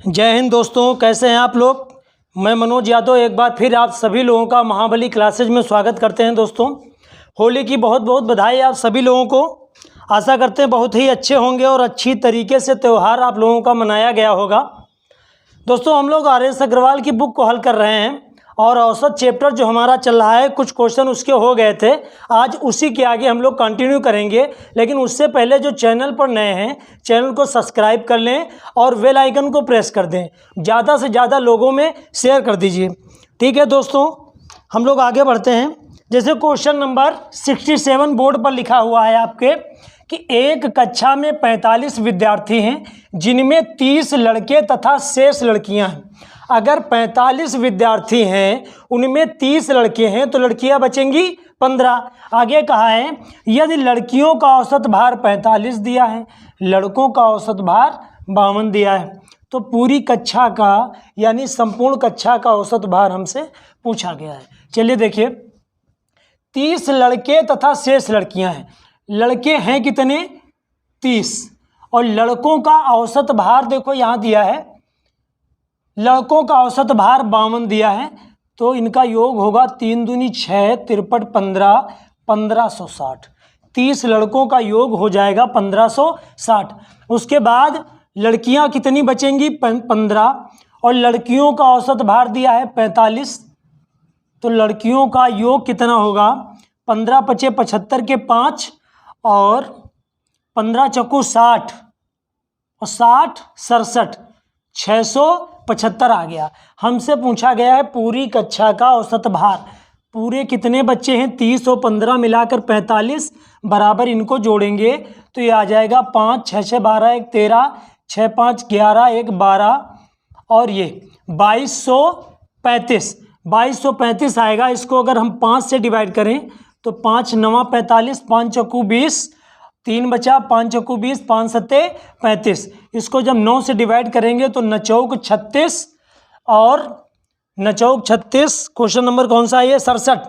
जय हिंद दोस्तों, कैसे हैं आप लोग। मैं मनोज यादव एक बार फिर आप सभी लोगों का महाबली क्लासेज में स्वागत करते हैं। दोस्तों, होली की बहुत बहुत बधाई आप सभी लोगों को। आशा करते हैं बहुत ही अच्छे होंगे और अच्छी तरीके से त्यौहार आप लोगों का मनाया गया होगा। दोस्तों, हम लोग आर.एस. अग्रवाल की बुक को हल कर रहे हैं और औसत चैप्टर जो हमारा चल रहा है, कुछ क्वेश्चन उसके हो गए थे। आज उसी के आगे हम लोग कंटिन्यू करेंगे, लेकिन उससे पहले जो चैनल पर नए हैं, चैनल को सब्सक्राइब कर लें और बेल आइकन को प्रेस कर दें। ज़्यादा से ज़्यादा लोगों में शेयर कर दीजिए। ठीक है दोस्तों, हम लोग आगे बढ़ते हैं। जैसे क्वेश्चन नंबर 67 बोर्ड पर लिखा हुआ है आपके कि एक कक्षा में 45 विद्यार्थी हैं, जिनमें 30 लड़के तथा शेष लड़कियां हैं। अगर 45 विद्यार्थी हैं, उनमें 30 लड़के हैं, तो लड़कियां बचेंगी 15। आगे कहा है यदि लड़कियों का औसत भार 45 दिया है, लड़कों का औसत भार 52 दिया है, तो पूरी कक्षा का यानी संपूर्ण कक्षा का औसत भार हमसे पूछा गया है। चलिए देखिए, 30 लड़के तथा शेष लड़कियां हैं। लड़के हैं कितने? 30। और लड़कों का औसत भार देखो यहाँ दिया है, लड़कों का औसत भार 52 दिया है, तो इनका योग होगा 3 दूनी 6, 53 15, 1560। 30 लड़कों का योग हो जाएगा 1560। उसके बाद लड़कियां कितनी बचेंगी? 15। और लड़कियों का औसत भार दिया है 45, तो लड़कियों का योग कितना होगा? 15 पचे 75 के 5 और 15 चौको 60 और 60 67, 675 आ गया। हमसे पूछा गया है पूरी कक्षा का औसत भार। पूरे कितने बच्चे हैं? 30 और 15 मिलाकर 45 बराबर, इनको जोड़ेंगे तो ये आ जाएगा 5 6 6 12 1 13, 6 5 11 1 12 और ये 2235। 2235 आएगा। इसको अगर हम 5 से डिवाइड करें तो 5 9 45, 5 चौकू 20, 3 बचा, 5 चौकू 20, 5 सत्ते 35। इसको जब 9 से डिवाइड करेंगे तो 9 चौक 36 और 9 चौक 36। क्वेश्चन नंबर कौन सा है ये? 67।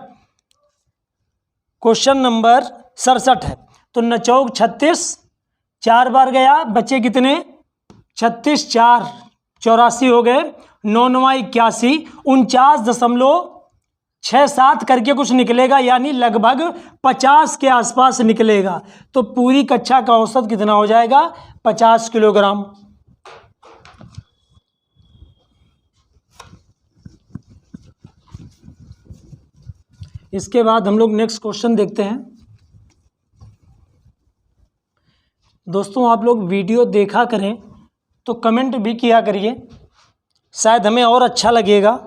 क्वेश्चन नंबर 67 है। तो 9 चौक 36, 4 बार गया, बचे कितने? 36, 4 84 हो गए, 9 9 81, 49.67 करके कुछ निकलेगा, यानी लगभग 50 के आसपास निकलेगा। तो पूरी कक्षा का औसत कितना हो जाएगा? 50 किलोग्राम। इसके बाद हम लोग नेक्स्ट क्वेश्चन देखते हैं। दोस्तों, आप लोग वीडियो देखा करें तो कमेंट भी किया करिए, शायद हमें और अच्छा लगेगा।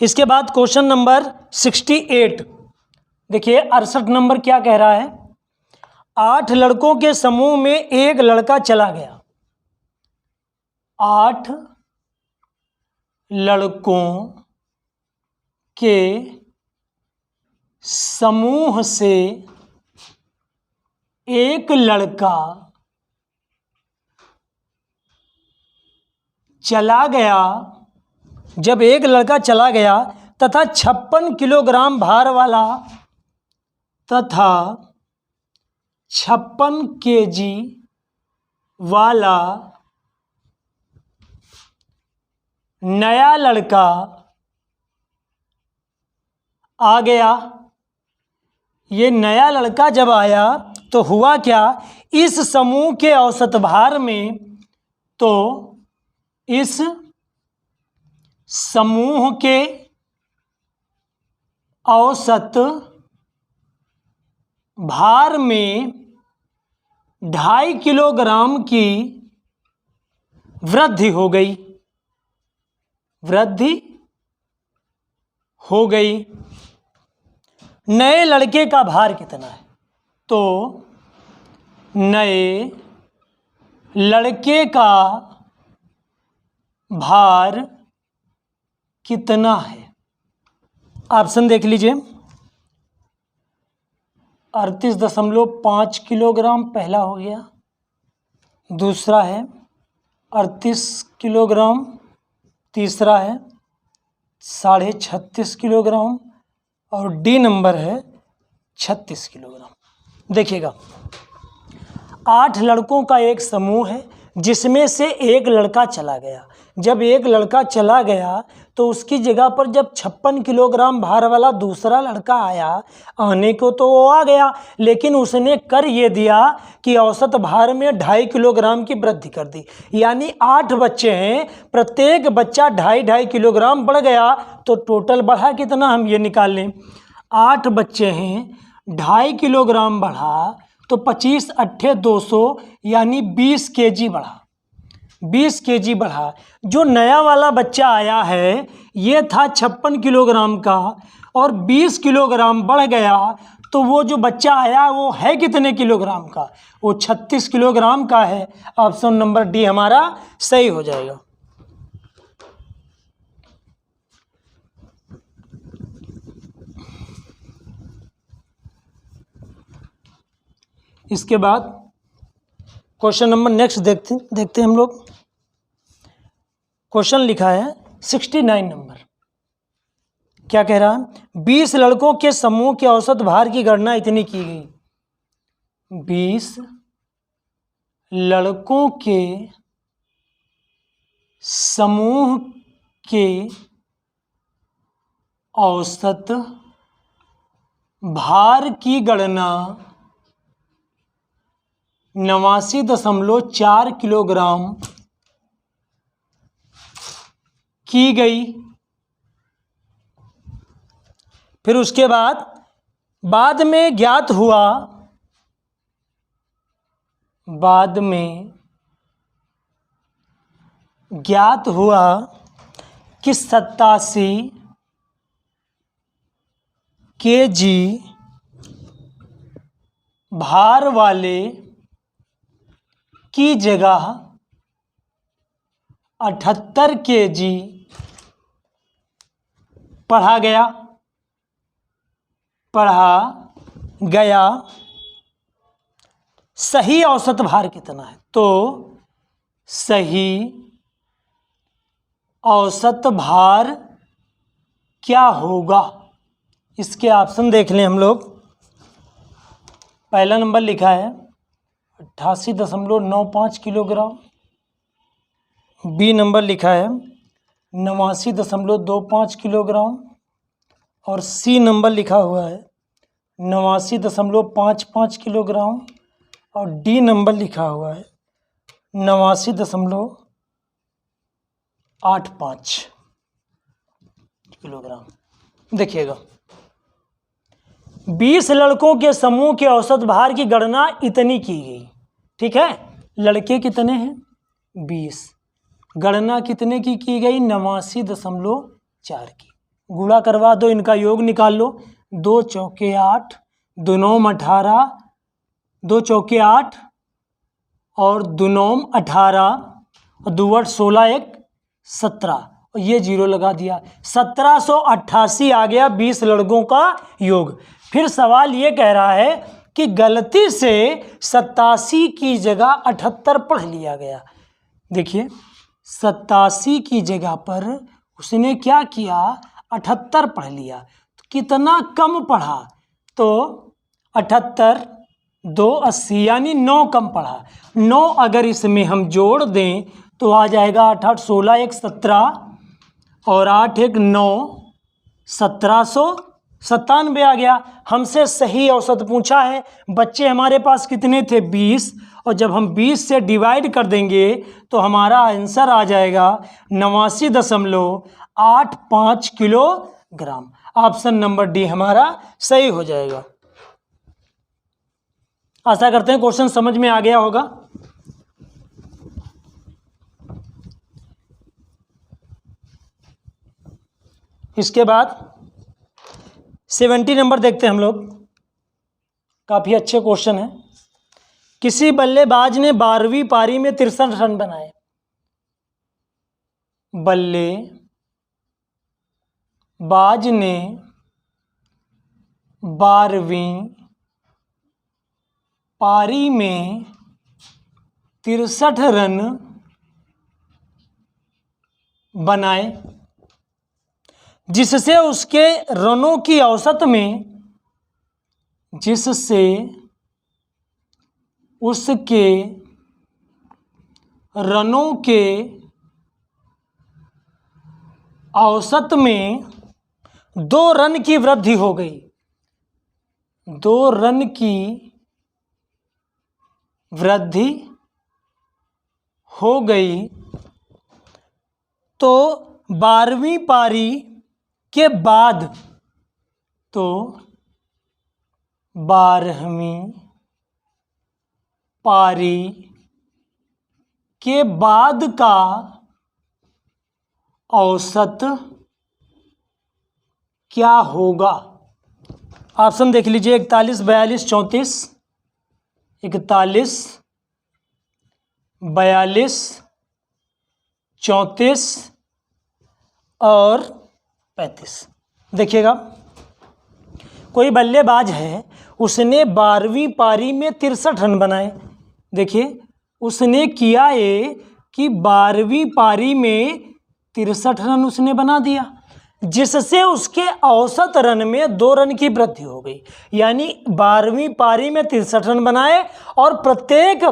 इसके बाद क्वेश्चन नंबर 68 देखिए, 68 नंबर क्या कह रहा है? 8 लड़कों के समूह में एक लड़का चला गया। 8 लड़कों के समूह से एक लड़का चला गया। जब एक लड़का चला गया तथा 56 किलोग्राम भार वाला तथा 56 केजी वाला नया लड़का आ गया। ये नया लड़का जब आया तो हुआ क्या? इस समूह के औसत भार में, तो इस समूह के औसत भार में 2.5 किलोग्राम की वृद्धि हो गई। वृद्धि हो गई। नए लड़के का भार कितना है? तो नए लड़के का भार कितना है? ऑप्शन देख लीजिए। 38.5 किलोग्राम पहला हो गया, दूसरा है 38 किलोग्राम, तीसरा है 36.5 किलोग्राम और डी नंबर है 36 किलोग्राम। देखिएगा, 8 लड़कों का एक समूह है जिसमें से एक लड़का चला गया। जब एक लड़का चला गया तो उसकी जगह पर जब 56 किलोग्राम भार वाला दूसरा लड़का आया, आने को तो वो आ गया, लेकिन उसने कर ये दिया कि औसत भार में 2.5 किलोग्राम की वृद्धि कर दी। यानी 8 बच्चे हैं, प्रत्येक बच्चा 2.5 किलोग्राम बढ़ गया, तो टोटल बढ़ा कितना हम ये निकाल लें। 8 बच्चे हैं, 2.5 किलोग्राम बढ़ा तो 25 अट्ठे 200 यानी 20 केजी बढ़ा। 20 केजी बढ़ा। जो नया वाला बच्चा आया है ये था 56 किलोग्राम का और 20 किलोग्राम बढ़ गया, तो वो जो बच्चा आया वो है कितने किलोग्राम का? वो 36 किलोग्राम का है। ऑप्शन नंबर डी हमारा सही हो जाएगा। इसके बाद क्वेश्चन नंबर नेक्स्ट देखते हैं हम लोग। क्वेश्चन लिखा है 69 नंबर। क्या कह रहा है? 20 लड़कों के समूह के औसत भार की गणना इतनी की गई। 20 लड़कों के समूह के औसत भार की गणना 89.4 किलोग्राम की गई। फिर उसके बाद में ज्ञात हुआ कि 87 केजी भार वाले की जगह 78 केजी पढ़ा गया। सही औसत भार कितना है? तो सही औसत भार क्या होगा? इसके ऑप्शन देख लें हम लोग। पहला नंबर लिखा है 88.95 किलोग्राम। बी नंबर लिखा है 89.25 किलोग्राम और सी नंबर लिखा हुआ है 89.55 किलोग्राम और डी नंबर लिखा हुआ है 89.85 किलोग्राम। देखिएगा, 20 लड़कों के समूह के औसत भार की गणना इतनी की गई। ठीक है, लड़के कितने हैं? 20। गणना कितने की गई? 89.4 की। गुणा करवा दो, इनका योग निकाल लो। 2 चौके 8, 2 नौम 18, 2 चौके 8 और 2 नौम 18 और 2 8 16 1 17 और ये जीरो लगा दिया। 1788 आ गया 20 लड़कों का योग। फिर सवाल ये कह रहा है कि गलती से 87 की जगह 78 पढ़ लिया गया। देखिए, 87 की जगह पर उसने क्या किया? 78 पढ़ लिया। तो कितना कम पढ़ा? तो 78 2 80 यानी 9 कम पढ़ा। 9 अगर इसमें हम जोड़ दें तो आ जाएगा 8 8 16 1 17 और 8 1 9 1797 आ गया। हमसे सही औसत पूछा है। बच्चे हमारे पास कितने थे? 20। और जब हम 20 से डिवाइड कर देंगे तो हमारा आंसर आ जाएगा 89.85 किलोग्राम। ऑप्शन नंबर डी हमारा सही हो जाएगा। आशा करते हैं क्वेश्चन समझ में आ गया होगा। इसके बाद 70 नंबर देखते हैं हम लोग। काफ़ी अच्छे क्वेश्चन है। किसी बल्लेबाज ने 12वीं पारी में 63 रन बनाए। बल्लेबाज ने 12वीं पारी में 63 रन बनाए, जिससे उसके रनों की औसत में जिससे उसके रनों के औसत में 2 रन की वृद्धि हो गई। 2 रन की वृद्धि हो गई तो 12वीं पारी के बाद 12वीं पारी के बाद का औसत क्या होगा? ऑप्शन देख लीजिए, 41, 42, 34। 41, 42, 34 और 35। देखिएगा, कोई बल्लेबाज है, उसने 12वीं पारी में 63 रन बनाए। देखिए, उसने किया ये कि 12वीं पारी में 63 रन उसने बना दिया, जिससे उसके औसत रन में 2 रन की वृद्धि हो गई। यानी 12वीं पारी में 63 रन बनाए और प्रत्येक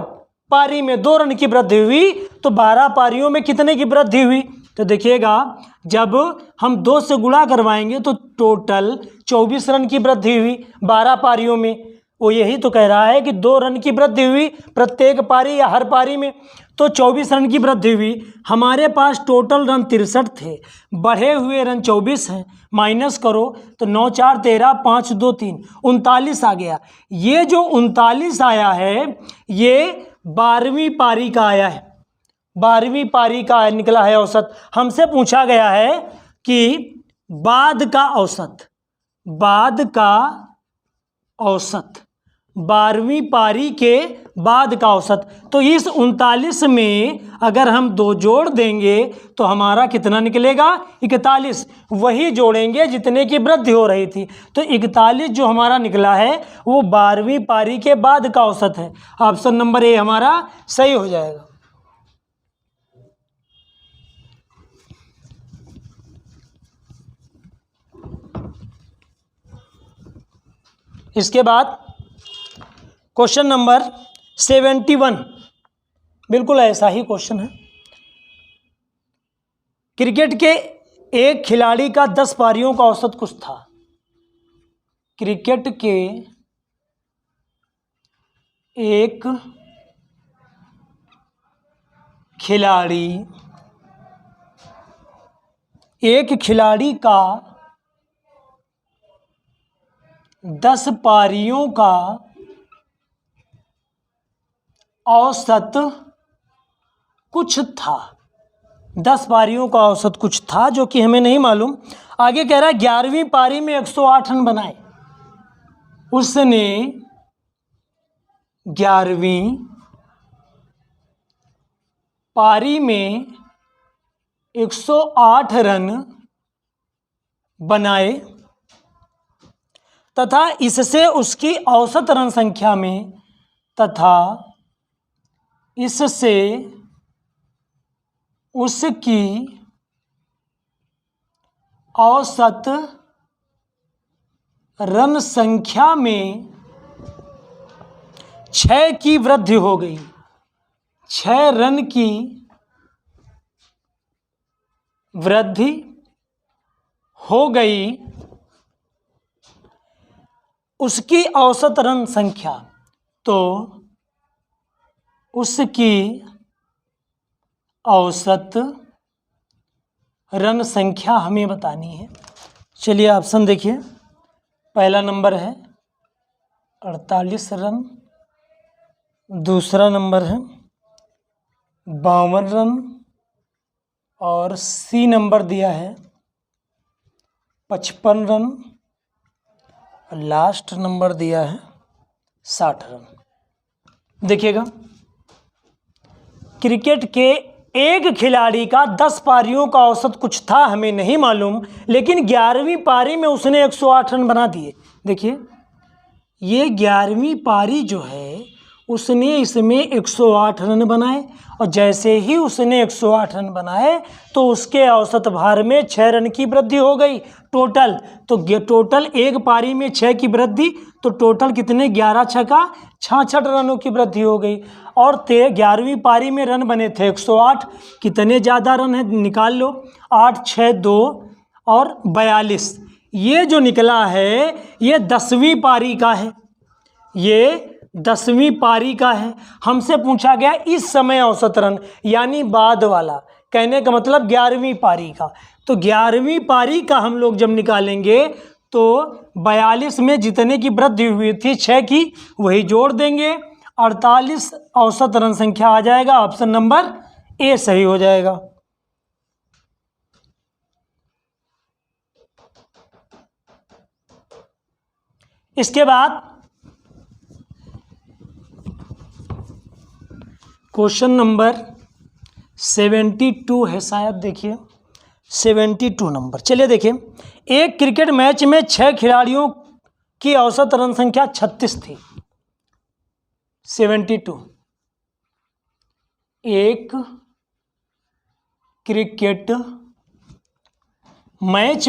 पारी में 2 रन की वृद्धि हुई, तो 12 पारियों में कितने की वृद्धि हुई? तो देखिएगा, जब हम 2 से गुणा करवाएंगे तो टोटल 24 रन की वृद्धि हुई 12 पारियों में। वो यही तो कह रहा है कि 2 रन की वृद्धि हुई प्रत्येक पारी या हर पारी में, तो 24 रन की वृद्धि हुई। हमारे पास टोटल रन 63 थे, बढ़े हुए रन 24 हैं, माइनस करो तो 9 4 13, 5 2 3, 39 आ गया। ये जो 39 आया है ये 12वीं पारी का आया है, 12वीं पारी का निकला है औसत। हमसे पूछा गया है कि बाद का औसत, बाद का औसत, 12वीं पारी के बाद का औसत। तो इस 39 में अगर हम 2 जोड़ देंगे तो हमारा कितना निकलेगा? 41। वही जोड़ेंगे जितने की वृद्धि हो रही थी, तो 41 जो हमारा निकला है वो 12वीं पारी के बाद का औसत है। ऑप्शन नंबर ए हमारा सही हो जाएगा। इसके बाद क्वेश्चन नंबर 71, बिल्कुल ऐसा ही क्वेश्चन है। क्रिकेट के एक खिलाड़ी का 10 पारियों का औसत कुछ था। क्रिकेट के एक खिलाड़ी का 10 पारियों का औसत कुछ था। 10 पारियों का औसत कुछ था जो कि हमें नहीं मालूम। आगे कह रहा है 11वीं पारी में 108 रन बनाए। उसने 11वीं पारी में 108 रन बनाए तथा इससे उसकी औसत रन संख्या में इससे उसकी औसत रन संख्या में 6 की वृद्धि हो गई। 6 रन की वृद्धि हो गई उसकी औसत रन संख्या, तो उसकी औसत रन संख्या हमें बतानी है। चलिए ऑप्शन देखिए, पहला नंबर है 48 रन, दूसरा नंबर है 52 रन और सी नंबर दिया है 55 रन, लास्ट नंबर दिया है 60 रन। देखिएगा, क्रिकेट के एक खिलाड़ी का 10 पारियों का औसत कुछ था, हमें नहीं मालूम, लेकिन 11वीं पारी में उसने 108 रन बना दिए। देखिए, ये 11वीं पारी जो है उसने इसमें 108 रन बनाए और जैसे ही उसने 108 रन बनाए तो उसके औसत भार में 6 रन की वृद्धि हो गई, टोटल, तो टोटल एक पारी में 6 की वृद्धि, तो टोटल कितने 11 छक्का 66 रनों की वृद्धि हो गई। और 11वीं पारी में रन बने थे 108, कितने ज़्यादा रन है निकाल लो, 8 6 2 और 42। ये जो निकला है ये 10वीं पारी का है, ये 10वीं पारी का है। हमसे पूछा गया इस समय औसत रन, यानी बाद वाला, कहने का मतलब 11वीं पारी का। तो 11वीं पारी का हम लोग जब निकालेंगे तो 42 में जितने की वृद्धि हुई थी 6 की, वही जोड़ देंगे, 48 औसत रन संख्या आ जाएगा। ऑप्शन नंबर ए सही हो जाएगा। इसके बाद क्वेश्चन नंबर 72 है शायद, देखिए 72 नंबर। चलिए देखिए, एक क्रिकेट मैच में 6 खिलाड़ियों की औसत रन संख्या 36 थी। 72, एक क्रिकेट मैच